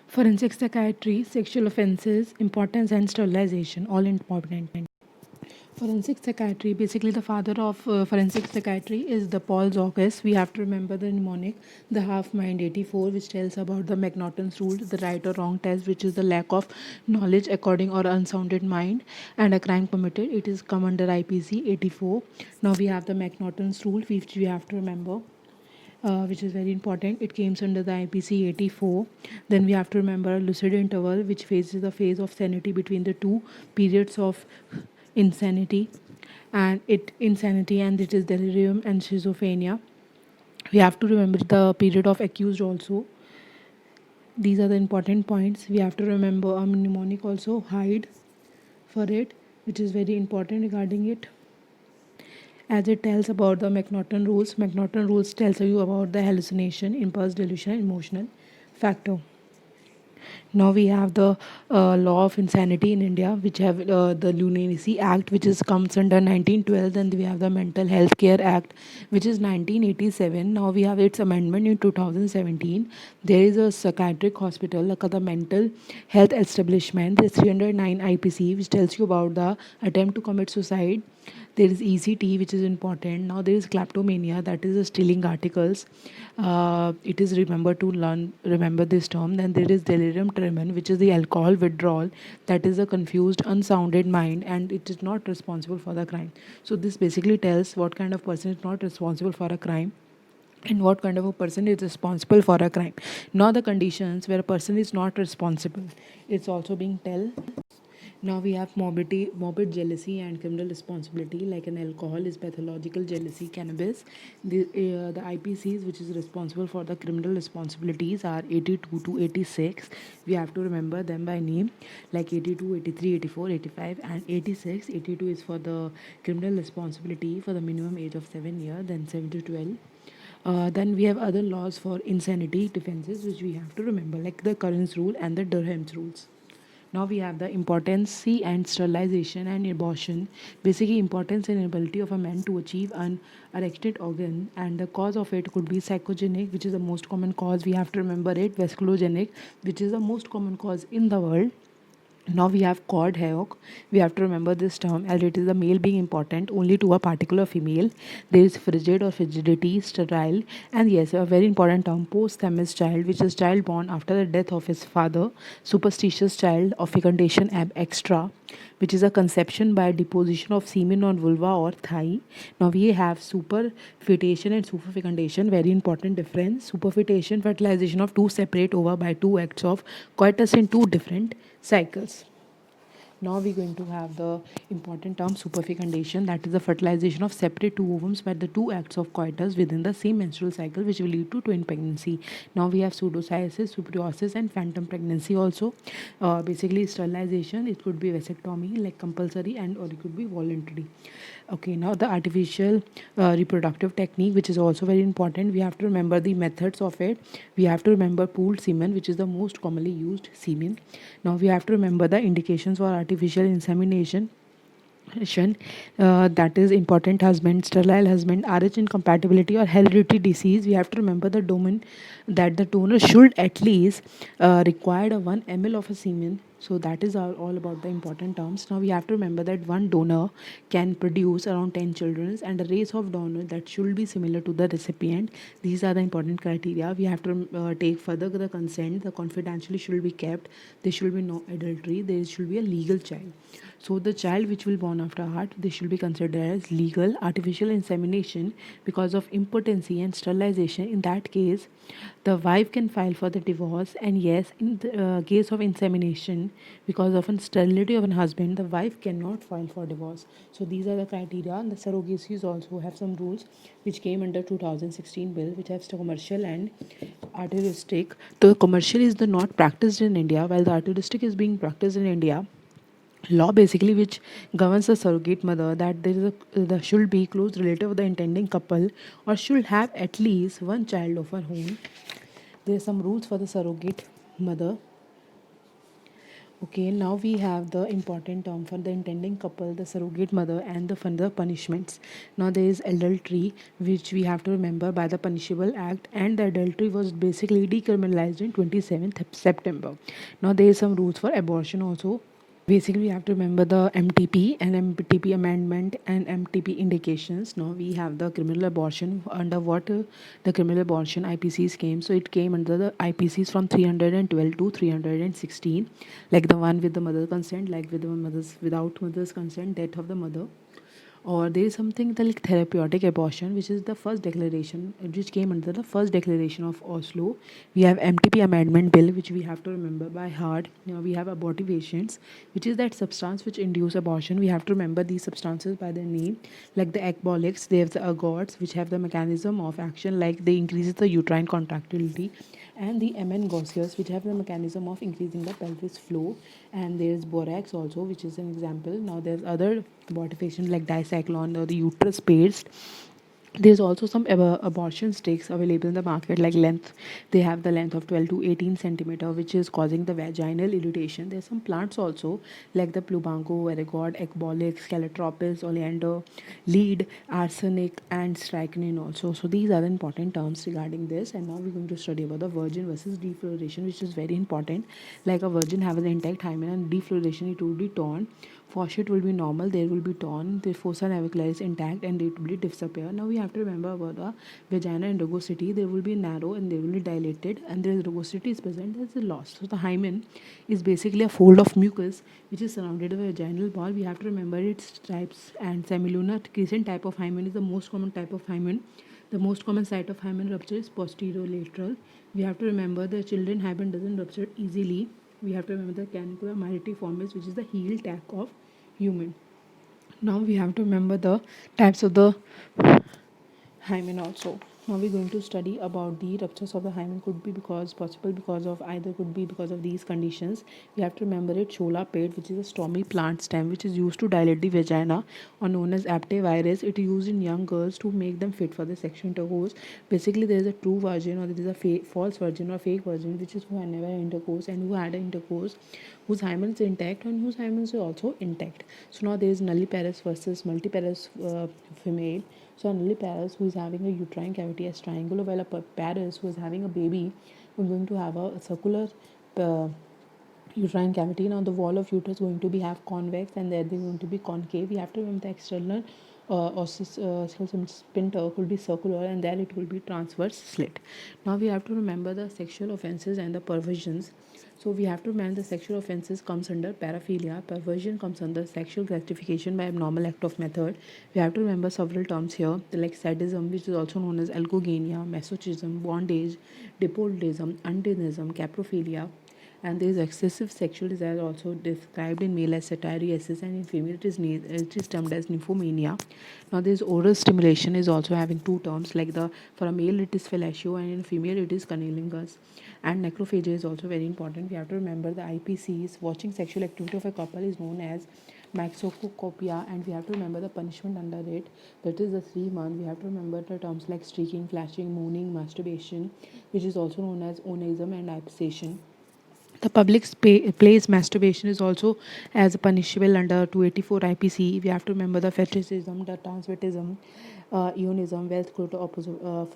Forensic psychiatry, sexual offenses, importance and sterilization, all important. Forensic psychiatry, basically the father of forensic psychiatry is the Paul Zokis. We have to remember the mnemonic, the half mind 84, which tells about the McNaughton's rule, the right or wrong test, which is the lack of knowledge according or unsounded mind, and a crime committed. It is come under IPC 84. Now we have the McNaughton's rule, which we have to remember. Which is very important. It comes under the IPC 84. Then we have to remember lucid interval, which faces the phase of sanity between the two periods of insanity, and it is delirium and schizophrenia. We have to remember the period of accused also. These are the important points. We have to remember a mnemonic also, hide for it, which is very important regarding it, as it tells about the McNaughton rules. McNaughton rules tells you about the hallucination, impulse, delusion, and emotional factor. Now we have the law of insanity in India, which have the Lunacy Act, which is comes under 1912. Then we have the Mental Health Care Act, which is 1987. Now we have its amendment in 2017. There is a psychiatric hospital, like the mental health establishment. There's 309 IPC, which tells you about the attempt to commit suicide. There is ECT, which is important. Now there is kleptomania, that is stealing articles. It is remember this term. Then there is delirium tremens, which is the alcohol withdrawal, that is a confused, unsounded mind, and it is not responsible for the crime. So this basically tells what kind of person is not responsible for a crime and what kind of a person is responsible for a crime. Now the conditions where a person is not responsible, it's also being tell. Now we have morbid jealousy and criminal responsibility, like an alcohol is pathological jealousy, cannabis. The IPCs, which is responsible for the criminal responsibilities, are 82 to 86. We have to remember them by name, like 82, 83, 84, 85, and 86. 82 is for the criminal responsibility for the minimum age of 7 years, then 7 to 12. Then we have other laws for insanity defenses, which we have to remember, like the Curran's rule and the Durham's rules. Now we have the impotency and sterilization and abortion. Basically, importance and ability of a man to achieve an erected organ, and the cause of it could be psychogenic, which is the most common cause. We have to remember it. Vasculogenic, which is the most common cause in the world. Now we have cord hoc. We have to remember this term as it is the male being important only to a particular female. There is frigid or frigidity, sterile, and yes, a very important term, posthumous child, which is child born after the death of his father. Superstitious child of fecundation ab extra, which is a conception by deposition of semen on vulva or thigh. Now we have superfetation and superfecundation, very important difference. Superfetation, fertilization of two separate ova by two acts of coitus in two different cycles. Now we're going to have the important term superfecundation, that is the fertilization of separate two ovums by the two acts of coitus within the same menstrual cycle, which will lead to twin pregnancy. Now we have pseudocyesis, superiosis, and phantom pregnancy also. Basically sterilization, it could be vasectomy, like compulsory, and or it could be voluntary. Okay, now the artificial reproductive technique, which is also very important. We have to remember the methods of it. We have to remember pooled semen, which is the most commonly used semen. Now we have to remember the indications for artificial insemination. That is important husband, sterile husband, RH incompatibility, or hereditary disease. We have to remember the domain that the donor should at least require a 1 ml of a semen. So that is all about the important terms. Now we have to remember that one donor can produce around 10 children, and a race of donor that should be similar to the recipient. These are the important criteria. We have to take further the consent. The confidentiality should be kept. There should be no adultery. There should be a legal child. So the child which will born after heart, they should be considered as legal. Artificial insemination, because of impotency and sterilization, in that case the wife can file for the divorce. And yes, in the case of insemination, because of sterility of a husband, the wife cannot file for divorce. So these are the criteria. And the surrogacies also have some rules which came under 2016 bill, which have commercial and altruistic. The commercial is the not practiced in India, while the altruistic is being practiced in India. Law basically which governs the surrogate mother, that there should be close relative of the intending couple, or should have at least one child of her own. There are some rules for the surrogate mother. Okay, now we have the important term for the intending couple, the surrogate mother, and the further punishments. Now there is adultery, which we have to remember by the Punishable Act, and the adultery was basically decriminalized in 27th September. Now there is some rules for abortion also. Basically, we have to remember the MTP and MTP amendment and MTP indications. Now we have the criminal abortion under what the criminal abortion IPCs came. So it came under the IPCs from 312 to 316, like the one with the mother consent, like with the mother's without mother's consent, death of the mother, or there is something like therapeutic abortion, which is the first declaration, which came under the first declaration of Oslo. We have MTP amendment bill, which we have to remember by heart. Now we have abortifacients, which is that substance which induce abortion. We have to remember these substances by their name, like the ecbolics. They have the ergots, which have the mechanism of action, like they increases the uterine contractility, and the MN gaseous, which have the mechanism of increasing the pelvis flow. And there's borax also, which is an example. Now there's other abortifacient like dicyclone or the uterus paste. There's also some abortion sticks available in the market, like length. They have the length of 12 to 18 centimeter, which is causing the vaginal irritation. There's some plants also, like the plubango, ergot, ecbolix, calotropis, oleander, lead, arsenic, and strychnine also. So these are the important terms regarding this. And now we're going to study about the virgin versus defloration, which is very important. Like a virgin have an intact hymen, and defloration it will be torn. Faucet will be normal, there will be torn, the fossa navicular intact, and it will disappear. Now we have to remember about the vagina and rugosity. There will be narrow and they will be dilated, and there is rugosity is present, there is a loss. So the hymen is basically a fold of mucus which is surrounded by a vaginal wall. We have to remember its types, and semilunar crescent type of hymen is the most common type of hymen. The most common site of hymen rupture is posterolateral. We have to remember the children hymen doesn't rupture easily. We have to remember the canicula myrietiformis, which is the heel tack of human. Now we have to remember the types of the hymen also. Now we're going to study about the ruptures of the hymen could be because possible because of either could be because of these conditions. We have to remember it chola pate, which is a stormy plant stem which is used to dilate the vagina, or known as aptevirus. It is used in young girls to make them fit for the sexual intercourse. Basically, there is a true virgin or there is a false virgin or fake virgin, which is who had never intercourse and who had an intercourse whose hymen is intact and whose hymen is also intact. So now there is nulliparous versus multiparous female. So a nulliparous who is having a uterine cavity as triangular, while a parous who is having a baby who is going to have a circular uh, uterine cavity. Now the wall of uterus is going to be have convex and they're going to be concave. We have to remember the external sphincter could be circular, and there it will be transverse slit. Now we have to remember the sexual offenses and the perversions. So we have to remember the sexual offenses comes under paraphilia, perversion comes under sexual gratification by abnormal act of method. We have to remember several terms here, like sadism, which is also known as algogenia, masochism, bondage, dipodism, undinism, caprophilia, and there is excessive sexual desire also described in male as satyriasis, and in female it is termed as nymphomania. Now there is oral stimulation is also having two terms, like the for a male it is fellatio and in female it is cunnilingus. And necrophagia is also very important. We have to remember the IPCs. Watching sexual activity of a couple is known as maxocopia, and we have to remember the punishment under it, that is the 3 month. We have to remember the terms like streaking, flashing, mooning, masturbation, which is also known as onanism and ipsation. The public place masturbation is also as punishable under 284 IPC. We have to remember the fetishism, the transvestism, eonism, wealth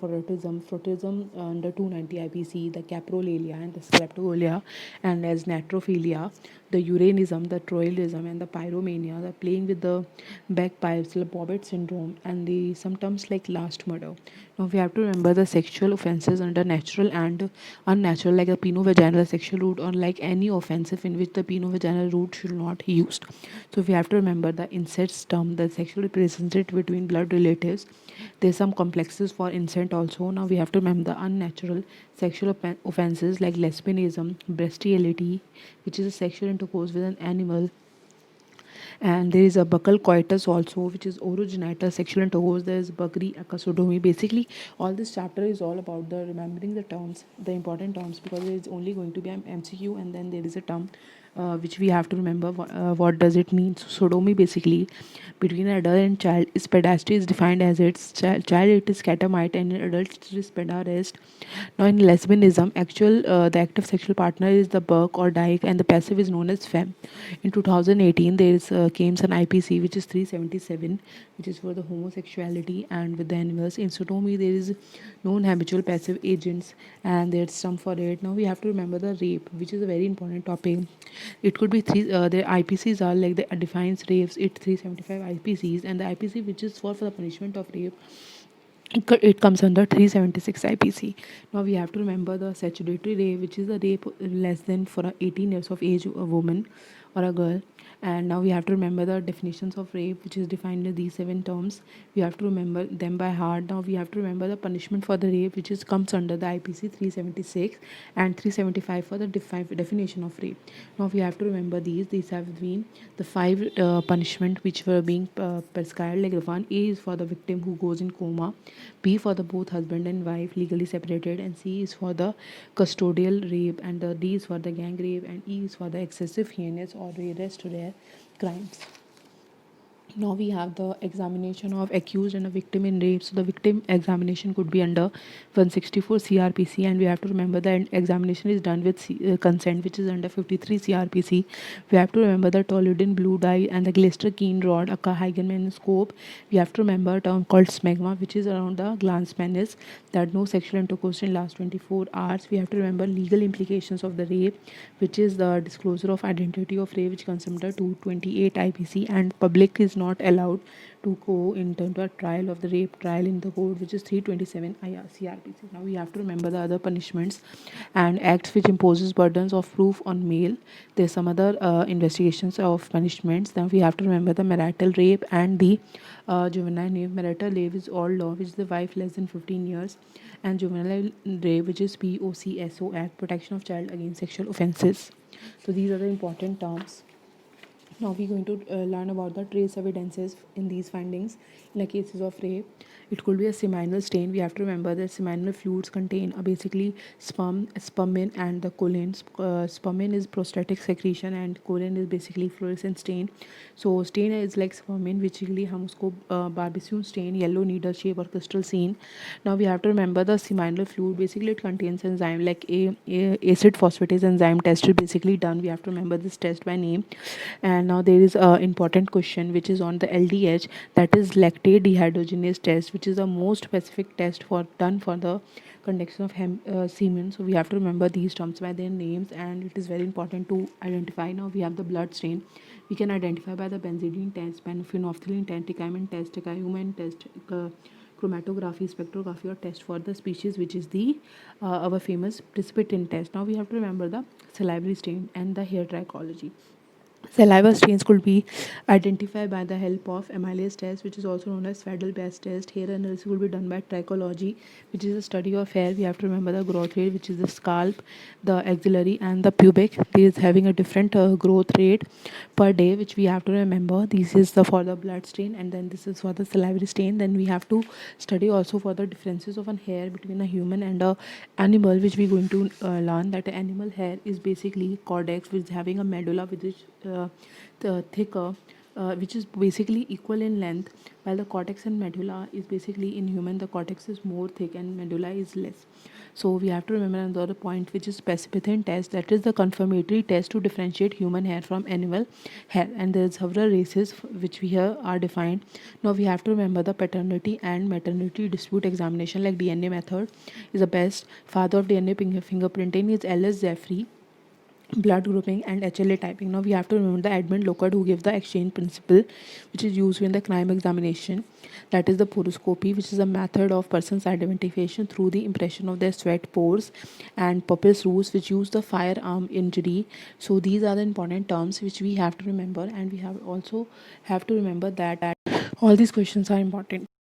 frotism under 290 IPC, the caprolalia and the skleptogolia, and as natrophilia, the uranism, the troilism, and the pyromania, the playing with the bagpipes, the Bobbitt syndrome, and the symptoms like last murder. Now we have to remember the sexual offenses under natural and unnatural, like the penovaginal sexual route, or like any offensive in which the penovaginal route should not be used. So we have to remember the incest term, the sexual relationship between blood relatives. There's some complexes for incest also. Now we have to remember the unnatural sexual offenses like lesbianism, bestiality, which is a sexual intercourse with an animal, and there is a buccal coitus also, which is orogenital sexual intercourse. There is buggery acasodomy. Basically all this chapter is all about the remembering the terms, the important terms, because there is only going to be an MCQ and then there is a term which we have to remember what does it mean. So sodomy basically between an adult and child is pedasty is defined as its child it is catamite and in adult it is pedarest. Now in lesbianism, the active sexual partner is the Burke or Dyke and the passive is known as femme. In 2018 there is came an IPC which is 377 which is for the homosexuality and with the animals. In sodomy there is non-habitual passive agents and there's some for it. Now we have to remember the rape which is a very important topic. It could be the IPCs are like the defines rapes it 375 IPCs and the IPC which is for the punishment of rape it comes under 376 IPC. Now we have to remember the statutory rape, which is a rape less than for a 18 years of age a woman or a girl. And now we have to remember the definitions of rape, which is defined in these 7 terms. We have to remember them by heart. Now we have to remember the punishment for the rape, which is comes under the IPC 376 and 375 for the definition of rape. Now we have to remember these. These have been the 5 punishment which were being prescribed. Like the one A is for the victim who goes in coma, B for the both husband and wife legally separated, and C is for the custodial rape, and the D is for the gang rape, and E is for the excessive heinous or rarest rare crimes. Now we have the examination of accused and a victim in rape. So the victim examination could be under 164 CRPC, and we have to remember that examination is done with consent, which is under 53 CRPC. We have to remember the toluidine blue dye and the Glister keen rod, a Huygens scope. We have to remember a term called smegma, which is around the glans penis, that no sexual intercourse in last 24 hours. We have to remember legal implications of the rape, which is the disclosure of identity of rape, which comes under 228 IPC, and public is not allowed to go into a trial of the rape trial in the court, which is 327 CRPC. Now we have to remember the other punishments and acts which imposes burdens of proof on male. There's some other investigations of punishments. Then we have to remember the marital rape and the juvenile rape. Marital rape is all law, which is the wife less than 15 years, and juvenile rape, which is POCSO Act, Protection of Child Against Sexual Offences. So these are the important terms. Now we're going to learn about the trace evidences in these findings. In the cases of rape, it could be a seminal stain. We have to remember that seminal fluids contain basically spermin and the choline. Spermin is prostatic secretion and choline is basically fluorescent stain. So stain is like spermin, which basically हम उसको Barbizon stain, yellow needle shape or crystal scene. Now we have to remember the seminal fluid. Basically it contains enzyme like a acid phosphatase enzyme test is basically done. We have to remember this test by name. And now there is a important question which is on the LDH, that is lactate dehydrogenase test, which is the most specific test done for the conduction of semen. So we have to remember these terms by their names, and it is very important to identify. Now we have the blood stain. We can identify by the benzidine test, phenolphthalein test, Tecumseh test, Tecumseh test, chromatography, spectrography, or test for the species, which is the our famous precipitin test. Now we have to remember the salivary stain and the hair trichology. Saliva stains could be identified by the help of amylase test, which is also known as Fadel-Bass test. Hair analysis will be done by trichology, which is a study of hair. We have to remember the growth rate, which is the scalp, the axillary, and the pubic. This is having a different growth rate per day, which we have to remember. This is for the blood stain, and then this is for the salivary stain. Then we have to study also for the differences of a hair between a human and a animal, which we're going to learn that the animal hair is basically cortex, which is having a medulla, which is the thicker, which is basically equal in length, while the cortex and medulla is basically in human the cortex is more thick and medulla is less. So we have to remember another point, which is specificity test, that is the confirmatory test to differentiate human hair from animal hair, and there are several races which we here are defined. Now we have to remember the paternity and maternity dispute examination, like DNA method is the best. Father of DNA fingerprinting is Ellis Jeffrey, blood grouping and HLA typing. Now we have to remember the Edmund Locard, who gave the exchange principle, which is used in the crime examination, that is the poroscopy, which is a method of person's identification through the impression of their sweat pores, and Puppis rules, which use the firearm injury. So these are the important terms which we have to remember, and we have also have to remember that all these questions are important.